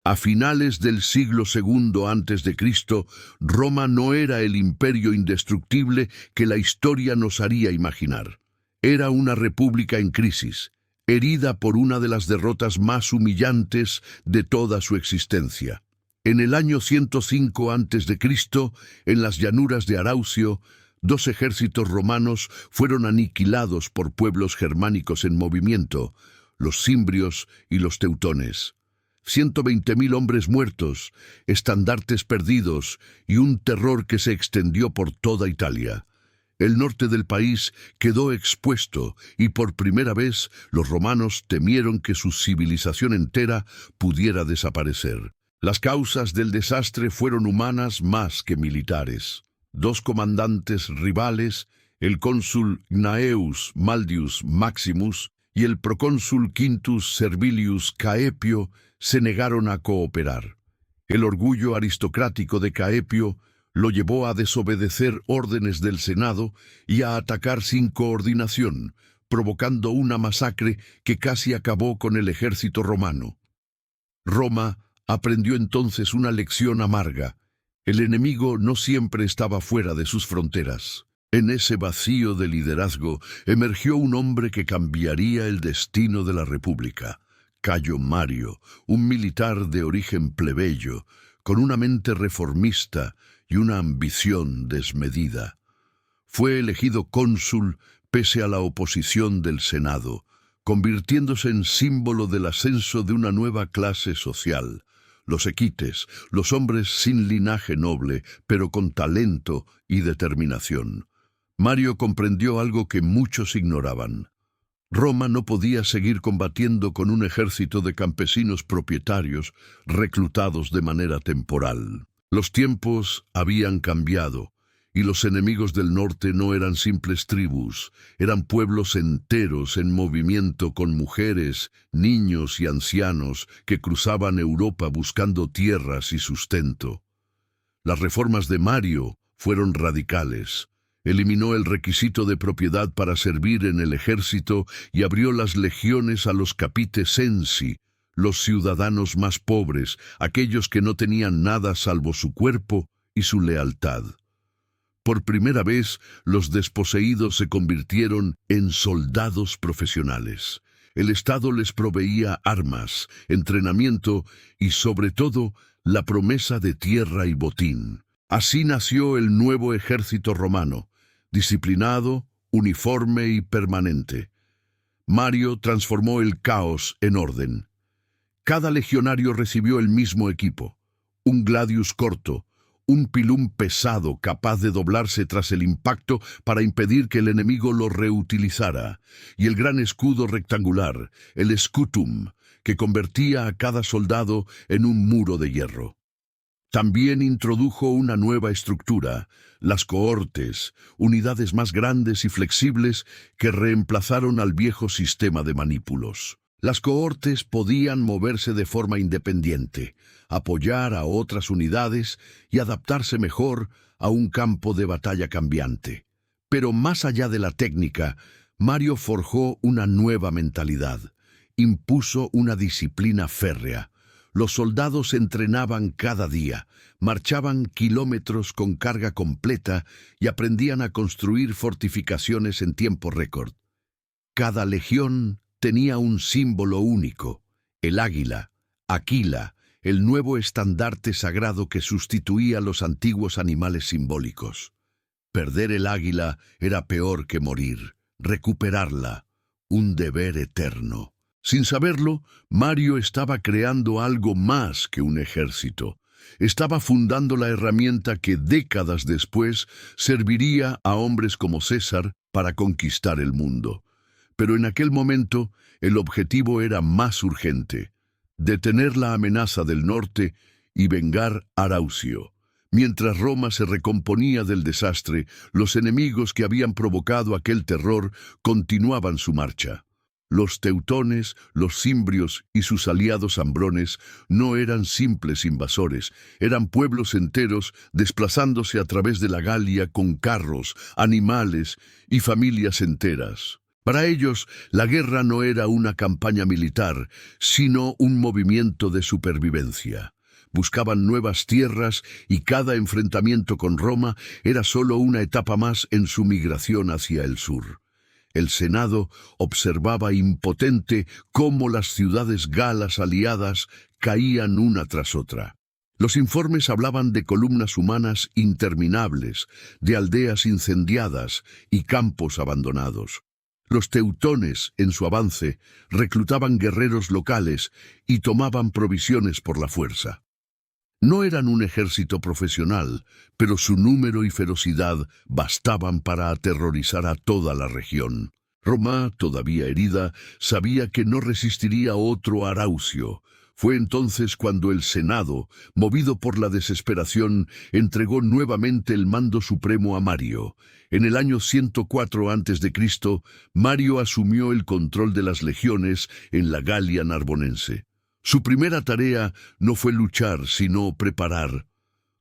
A finales del siglo II a.C., Roma no era el imperio indestructible que la historia nos haría imaginar. Era una república en crisis, herida por una de las derrotas más humillantes de toda su existencia. En el año 105 a.C., en las llanuras de Araucio, dos ejércitos romanos fueron aniquilados por pueblos germánicos en movimiento, los cimbrios y los teutones. 120.000 hombres muertos, estandartes perdidos y un terror que se extendió por toda Italia. El norte del país quedó expuesto y por primera vez los romanos temieron que su civilización entera pudiera desaparecer. Las causas del desastre fueron humanas más que militares. Dos comandantes rivales, el cónsul Gnaeus Maldius Maximus y el procónsul Quintus Servilius Caepio, se negaron a cooperar. El orgullo aristocrático de Caepio lo llevó a desobedecer órdenes del Senado y a atacar sin coordinación, provocando una masacre que casi acabó con el ejército romano. Roma aprendió entonces una lección amarga. El enemigo no siempre estaba fuera de sus fronteras. En ese vacío de liderazgo emergió un hombre que cambiaría el destino de la República. Cayo Mario, un militar de origen plebeyo, con una mente reformista y una ambición desmedida. Fue elegido cónsul pese a la oposición del Senado, convirtiéndose en símbolo del ascenso de una nueva clase social. Los equites, los hombres sin linaje noble, pero con talento y determinación. Mario comprendió algo que muchos ignoraban. Roma no podía seguir combatiendo con un ejército de campesinos propietarios reclutados de manera temporal. Los tiempos habían cambiado, y los enemigos del norte no eran simples tribus, eran pueblos enteros en movimiento con mujeres, niños y ancianos que cruzaban Europa buscando tierras y sustento. Las reformas de Mario fueron radicales. Eliminó el requisito de propiedad para servir en el ejército y abrió las legiones a los capite censi, los ciudadanos más pobres, aquellos que no tenían nada salvo su cuerpo y su lealtad. Por primera vez, los desposeídos se convirtieron en soldados profesionales. El Estado les proveía armas, entrenamiento y, sobre todo, la promesa de tierra y botín. Así nació el nuevo ejército romano, disciplinado, uniforme y permanente. Mario transformó el caos en orden. Cada legionario recibió el mismo equipo: un gladius corto, un pilum pesado capaz de doblarse tras el impacto para impedir que el enemigo lo reutilizara, y el gran escudo rectangular, el scutum, que convertía a cada soldado en un muro de hierro. También introdujo una nueva estructura, las cohortes, unidades más grandes y flexibles que reemplazaron al viejo sistema de manípulos. Las cohortes podían moverse de forma independiente, apoyar a otras unidades y adaptarse mejor a un campo de batalla cambiante. Pero más allá de la técnica, Mario forjó una nueva mentalidad, impuso una disciplina férrea. Los soldados entrenaban cada día, marchaban kilómetros con carga completa y aprendían a construir fortificaciones en tiempo récord. Cada legión tenía un símbolo único: el águila, Aquila, el nuevo estandarte sagrado que sustituía los antiguos animales simbólicos. Perder el águila era peor que morir. Recuperarla, un deber eterno. Sin saberlo, Mario estaba creando algo más que un ejército. Estaba fundando la herramienta que décadas después serviría a hombres como César para conquistar el mundo. Pero en aquel momento, el objetivo era más urgente: detener la amenaza del norte y vengar Araucio. Mientras Roma se recomponía del desastre, los enemigos que habían provocado aquel terror continuaban su marcha. Los teutones, los cimbrios y sus aliados ambrones no eran simples invasores, eran pueblos enteros desplazándose a través de la Galia con carros, animales y familias enteras. Para ellos, la guerra no era una campaña militar, sino un movimiento de supervivencia. Buscaban nuevas tierras y cada enfrentamiento con Roma era solo una etapa más en su migración hacia el sur. El Senado observaba impotente cómo las ciudades galas aliadas caían una tras otra. Los informes hablaban de columnas humanas interminables, de aldeas incendiadas y campos abandonados. Los teutones, en su avance, reclutaban guerreros locales y tomaban provisiones por la fuerza. No eran un ejército profesional, pero su número y ferocidad bastaban para aterrorizar a toda la región. Roma, todavía herida, sabía que no resistiría otro Araucio. Fue entonces cuando el Senado, movido por la desesperación, entregó nuevamente el mando supremo a Mario. En el año 104 a.C., Mario asumió el control de las legiones en la Galia narbonense. Su primera tarea no fue luchar, sino preparar.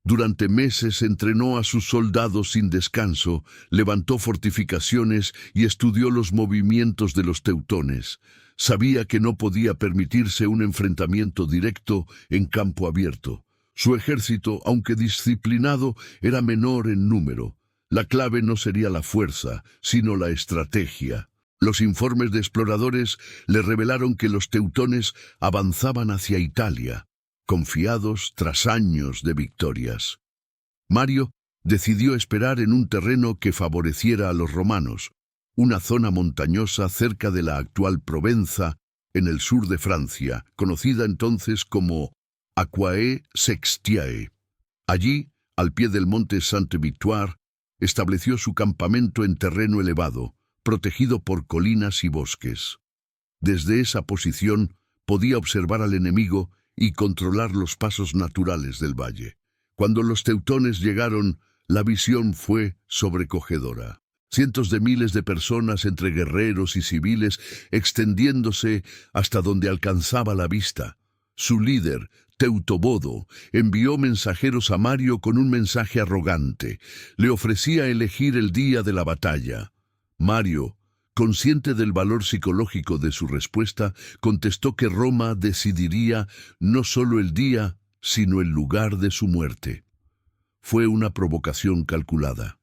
Durante meses entrenó a sus soldados sin descanso, levantó fortificaciones y estudió los movimientos de los teutones. Sabía que no podía permitirse un enfrentamiento directo en campo abierto. Su ejército, aunque disciplinado, era menor en número. La clave no sería la fuerza, sino la estrategia. Los informes de exploradores le revelaron que los teutones avanzaban hacia Italia, confiados tras años de victorias. Mario decidió esperar en un terreno que favoreciera a los romanos, una zona montañosa cerca de la actual Provenza, en el sur de Francia, conocida entonces como Aquae Sextiae. Allí, al pie del monte Sainte-Victoire, estableció su campamento en terreno elevado, protegido por colinas y bosques. Desde esa posición podía observar al enemigo y controlar los pasos naturales del valle. Cuando los teutones llegaron, la visión fue sobrecogedora. Cientos de miles de personas entre guerreros y civiles extendiéndose hasta donde alcanzaba la vista. Su líder, Teutobodo, envió mensajeros a Mario con un mensaje arrogante. Le ofrecía elegir el día de la batalla. Mario, consciente del valor psicológico de su respuesta, contestó que Roma decidiría no solo el día, sino el lugar de su muerte. Fue una provocación calculada.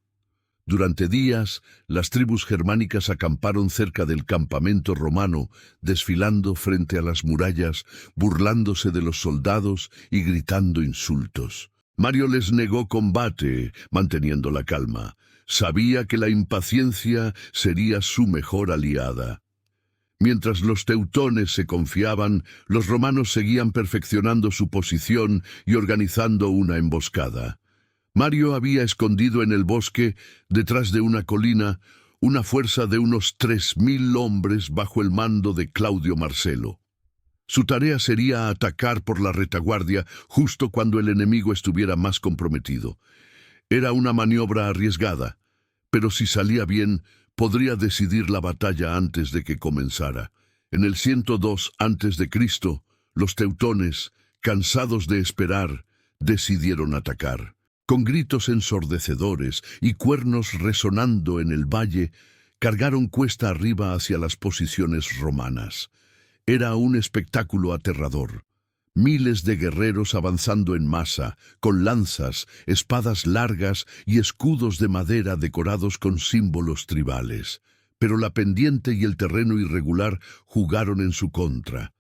Durante días, las tribus germánicas acamparon cerca del campamento romano, desfilando frente a las murallas, burlándose de los soldados y gritando insultos. Mario les negó combate, manteniendo la calma. Sabía que la impaciencia sería su mejor aliada. Mientras los teutones se confiaban, los romanos seguían perfeccionando su posición y organizando una emboscada. Mario había escondido en el bosque, detrás de una colina, una fuerza de unos 3.000 hombres bajo el mando de Claudio Marcelo. Su tarea sería atacar por la retaguardia justo cuando el enemigo estuviera más comprometido. Era una maniobra arriesgada, pero si salía bien, podría decidir la batalla antes de que comenzara. En el 102 a.C., los teutones, cansados de esperar, decidieron atacar. Con gritos ensordecedores y cuernos resonando en el valle, cargaron cuesta arriba hacia las posiciones romanas. Era un espectáculo aterrador. Miles de guerreros avanzando en masa, con lanzas, espadas largas y escudos de madera decorados con símbolos tribales. Pero la pendiente y el terreno irregular jugaron en su contra.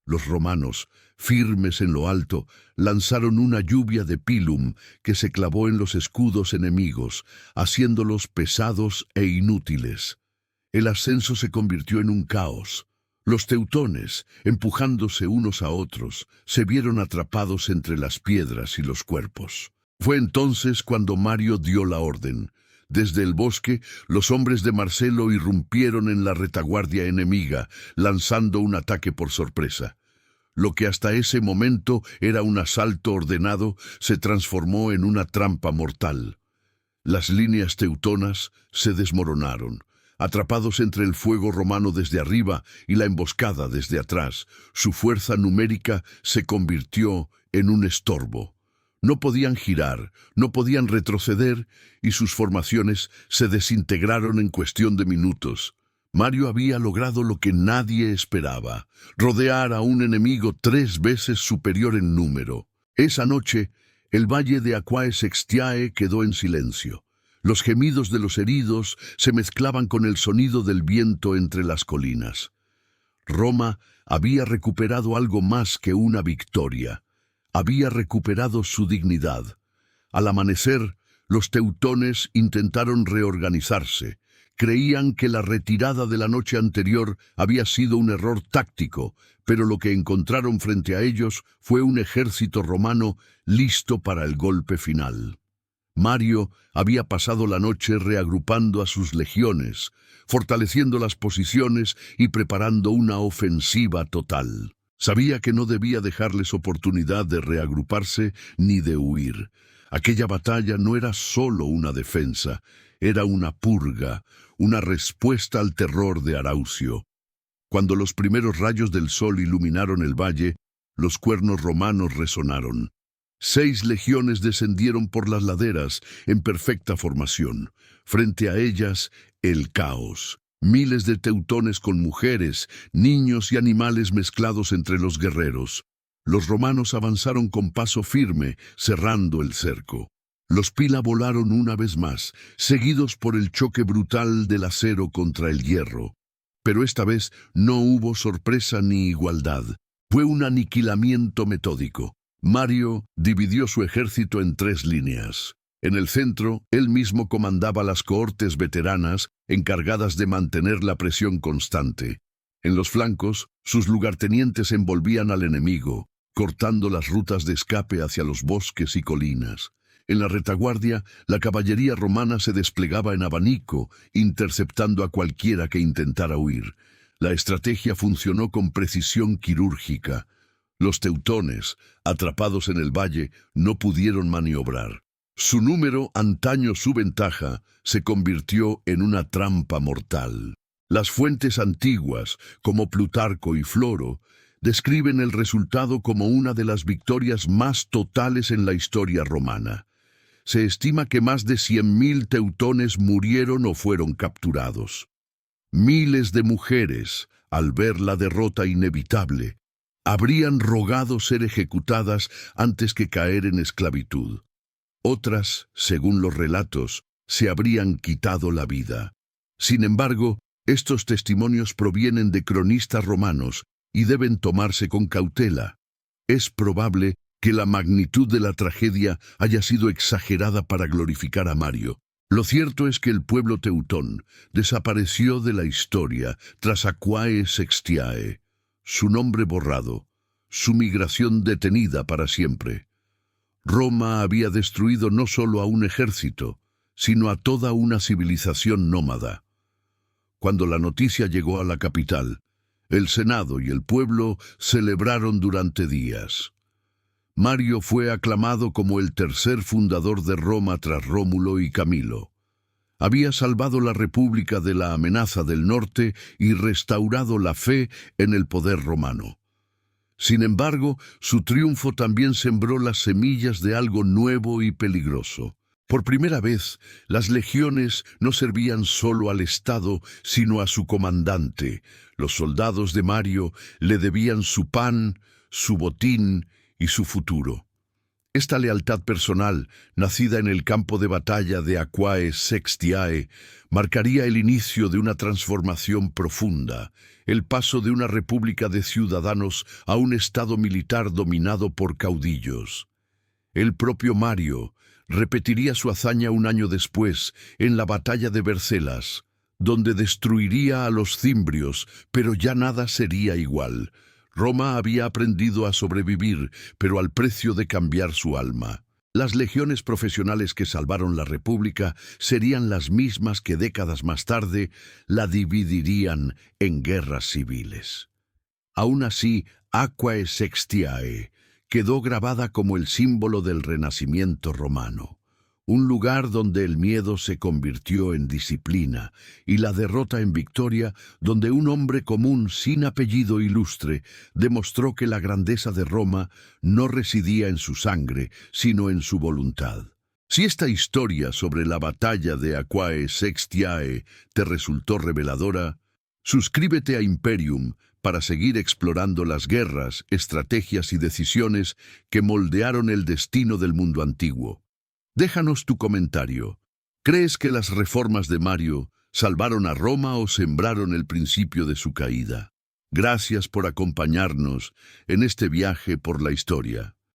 Los romanos, firmes en lo alto, lanzaron una lluvia de pilum que se clavó en los escudos enemigos, haciéndolos pesados e inútiles. El ascenso se convirtió en un caos. Los teutones, empujándose unos a otros, se vieron atrapados entre las piedras y los cuerpos. Fue entonces cuando Mario dio la orden. Desde el bosque, los hombres de Marcelo irrumpieron en la retaguardia enemiga, lanzando un ataque por sorpresa. Lo que hasta ese momento era un asalto ordenado se transformó en una trampa mortal. Las líneas teutonas se desmoronaron. Atrapados entre el fuego romano desde arriba y la emboscada desde atrás, su fuerza numérica se convirtió en un estorbo. No podían girar, no podían retroceder, y sus formaciones se desintegraron en cuestión de minutos. Mario había logrado lo que nadie esperaba, rodear a un enemigo 3 veces superior en número. Esa noche, el valle de Aquae Sextiae quedó en silencio. Los gemidos de los heridos se mezclaban con el sonido del viento entre las colinas. Roma había recuperado algo más que una victoria. Había recuperado su dignidad. Al amanecer, los teutones intentaron reorganizarse. Creían que la retirada de la noche anterior había sido un error táctico, pero lo que encontraron frente a ellos fue un ejército romano listo para el golpe final. Mario había pasado la noche reagrupando a sus legiones, fortaleciendo las posiciones y preparando una ofensiva total. Sabía que no debía dejarles oportunidad de reagruparse ni de huir. Aquella batalla no era solo una defensa, era una purga, una respuesta al terror de Araucio. Cuando los primeros rayos del sol iluminaron el valle, los cuernos romanos resonaron. 6 legiones descendieron por las laderas en perfecta formación. Frente a ellas, el caos. Miles de teutones con mujeres, niños y animales mezclados entre los guerreros. Los romanos avanzaron con paso firme, cerrando el cerco. Los pila volaron una vez más, seguidos por el choque brutal del acero contra el hierro. Pero esta vez no hubo sorpresa ni igualdad. Fue un aniquilamiento metódico. Mario dividió su ejército en 3 líneas. En el centro, él mismo comandaba las cohortes veteranas encargadas de mantener la presión constante. En los flancos, sus lugartenientes envolvían al enemigo, cortando las rutas de escape hacia los bosques y colinas. En la retaguardia, la caballería romana se desplegaba en abanico, interceptando a cualquiera que intentara huir. La estrategia funcionó con precisión quirúrgica. Los teutones, atrapados en el valle, no pudieron maniobrar. Su número, antaño su ventaja, se convirtió en una trampa mortal. Las fuentes antiguas, como Plutarco y Floro, describen el resultado como una de las victorias más totales en la historia romana. Se estima que más de 100.000 teutones murieron o fueron capturados. Miles de mujeres, al ver la derrota inevitable, habrían rogado ser ejecutadas antes que caer en esclavitud. Otras, según los relatos, se habrían quitado la vida. Sin embargo, estos testimonios provienen de cronistas romanos y deben tomarse con cautela. Es probable que la magnitud de la tragedia haya sido exagerada para glorificar a Mario. Lo cierto es que el pueblo teutón desapareció de la historia tras Aquae Sextiae, su nombre borrado, su migración detenida para siempre. Roma había destruido no solo a un ejército, sino a toda una civilización nómada. Cuando la noticia llegó a la capital, el Senado y el pueblo celebraron durante días. Mario fue aclamado como el tercer fundador de Roma tras Rómulo y Camilo. Había salvado la República de la amenaza del norte y restaurado la fe en el poder romano. Sin embargo, su triunfo también sembró las semillas de algo nuevo y peligroso. Por primera vez, las legiones no servían solo al Estado, sino a su comandante. Los soldados de Mario le debían su pan, su botín y su futuro. Esta lealtad personal, nacida en el campo de batalla de Aquae Sextiae, marcaría el inicio de una transformación profunda, el paso de una república de ciudadanos a un estado militar dominado por caudillos. El propio Mario repetiría su hazaña un año después, en la batalla de Bercelas, donde destruiría a los cimbrios, pero ya nada sería igual. Roma había aprendido a sobrevivir, pero al precio de cambiar su alma. Las legiones profesionales que salvaron la República serían las mismas que décadas más tarde la dividirían en guerras civiles. Aún así, Aquae Sextiae quedó grabada como el símbolo del renacimiento romano. Un lugar donde el miedo se convirtió en disciplina y la derrota en victoria, donde un hombre común sin apellido ilustre demostró que la grandeza de Roma no residía en su sangre, sino en su voluntad. Si esta historia sobre la batalla de Aquae Sextiae te resultó reveladora, Suscríbete a Imperium para seguir explorando las guerras, estrategias y decisiones que moldearon el destino del mundo antiguo. Déjanos tu comentario. ¿Crees que las reformas de Mario salvaron a Roma o sembraron el principio de su caída? Gracias por acompañarnos en este viaje por la historia.